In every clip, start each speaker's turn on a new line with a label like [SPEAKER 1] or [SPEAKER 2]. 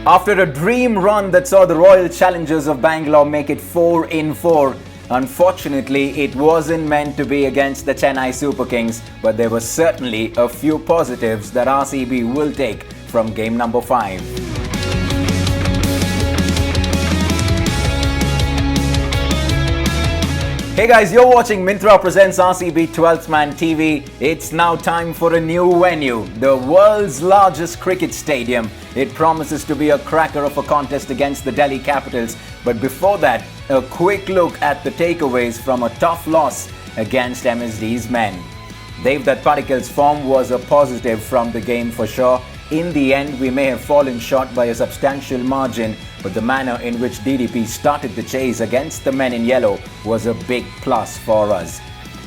[SPEAKER 1] After a dream run that saw the Royal Challengers of Bangalore make it 4 in 4, unfortunately it wasn't meant to be against the Chennai Super Kings, but there were certainly a few positives that RCB will take from game number 5. Hey guys, you're watching Myntra presents RCB 12th Man TV. It's now time for a new venue, the world's largest cricket stadium. It promises to be a cracker of a contest against the Delhi Capitals. But before that, a quick look at the takeaways from a tough loss against MSD's men. Devdutt Padikkal's form was a positive from the game for sure. In the end, we may have fallen short by a substantial margin, but the manner in which DDP started the chase against the men in yellow was a big plus for us.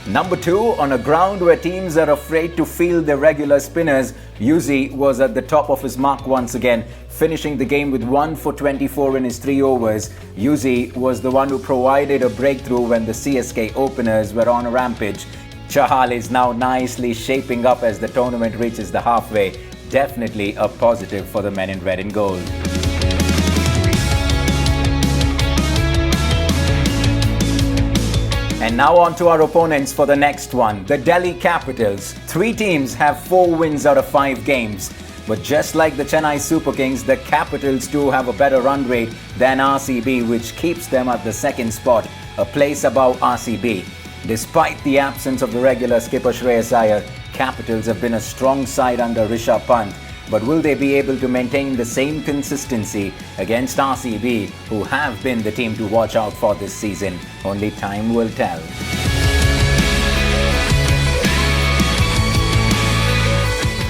[SPEAKER 1] Number 2, on a ground where teams are afraid to field their regular spinners, Yuzi was at the top of his mark once again, finishing the game with 1 for 24 in his 3 overs. Yuzi was the one who provided a breakthrough when the CSK openers were on a rampage. Chahal is now nicely shaping up as the tournament reaches the halfway. Definitely a positive for the men in red and gold. And now on to our opponents for the next one, the Delhi Capitals. 3 teams have 4 wins out of 5 games. But just like the Chennai Super Kings, the Capitals too have a better run rate than RCB, which keeps them at the 2nd spot, a place above RCB. Despite the absence of the regular skipper Shreyas Iyer, Capitals have been a strong side under Rishabh Pant. But will they be able to maintain the same consistency against RCB, who have been the team to watch out for this season? Only time will tell.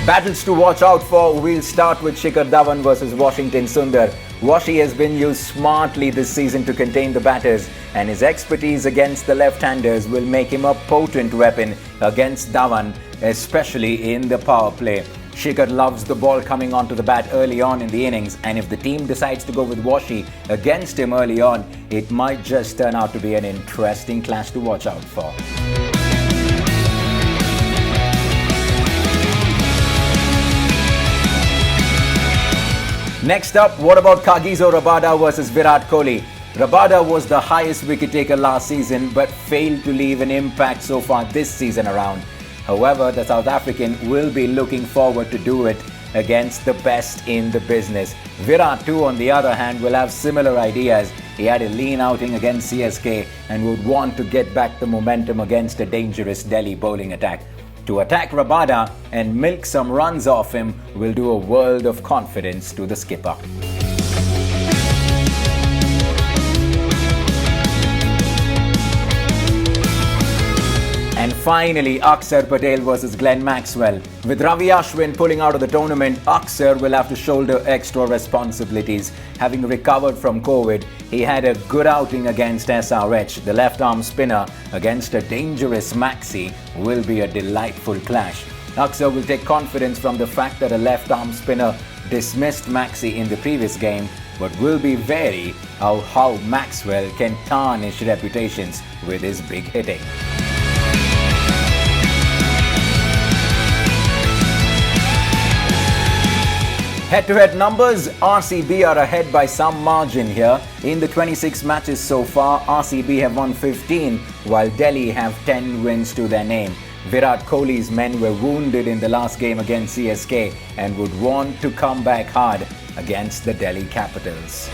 [SPEAKER 1] Battles to watch out for. We'll start with Shikhar Dhawan versus Washington Sundar. Washi has been used smartly this season to contain the batters, and his expertise against the left-handers will make him a potent weapon against Dhawan, especially in the power play. Shikhar loves the ball coming onto the bat early on in the innings, and if the team decides to go with Washi against him early on, it might just turn out to be an interesting clash to watch out for. Next up, what about Kagiso Rabada versus Virat Kohli? Rabada was the highest wicket taker last season but failed to leave an impact so far this season around. However, the South African will be looking forward to do it against the best in the business. Virat too, on the other hand, will have similar ideas. He had a lean outing against CSK and would want to get back the momentum against a dangerous Delhi bowling attack. To attack Rabada and milk some runs off him will do a world of confidence to the skipper. And finally, Akshar Patel versus Glenn Maxwell. With Ravi Ashwin pulling out of the tournament, Akshar will have to shoulder extra responsibilities. Having recovered from COVID, he had a good outing against SRH. The left-arm spinner against a dangerous Maxi will be a delightful clash. Akshar will take confidence from the fact that a left-arm spinner dismissed Maxi in the previous game, but will be wary of how Maxwell can tarnish reputations with his big hitting. Head-to-head numbers, RCB are ahead by some margin here. In the 26 matches so far, RCB have won 15, while Delhi have 10 wins to their name. Virat Kohli's men were wounded in the last game against CSK and would want to come back hard against the Delhi Capitals.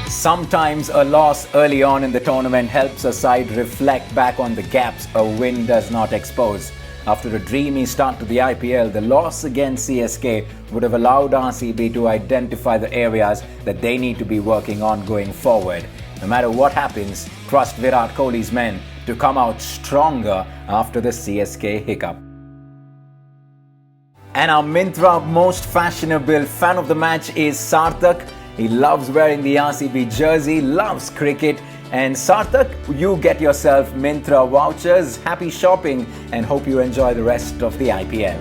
[SPEAKER 1] Sometimes a loss early on in the tournament helps a side reflect back on the gaps a win does not expose. After a dreamy start to the IPL, the loss against CSK would have allowed RCB to identify the areas that they need to be working on going forward. No matter what happens, trust Virat Kohli's men to come out stronger after the CSK hiccup. And our Myntra most fashionable fan of the match is Sarthak. He loves wearing the RCB jersey, loves cricket. And Sarthak, you get yourself Myntra vouchers. Happy shopping and hope you enjoy the rest of the IPL.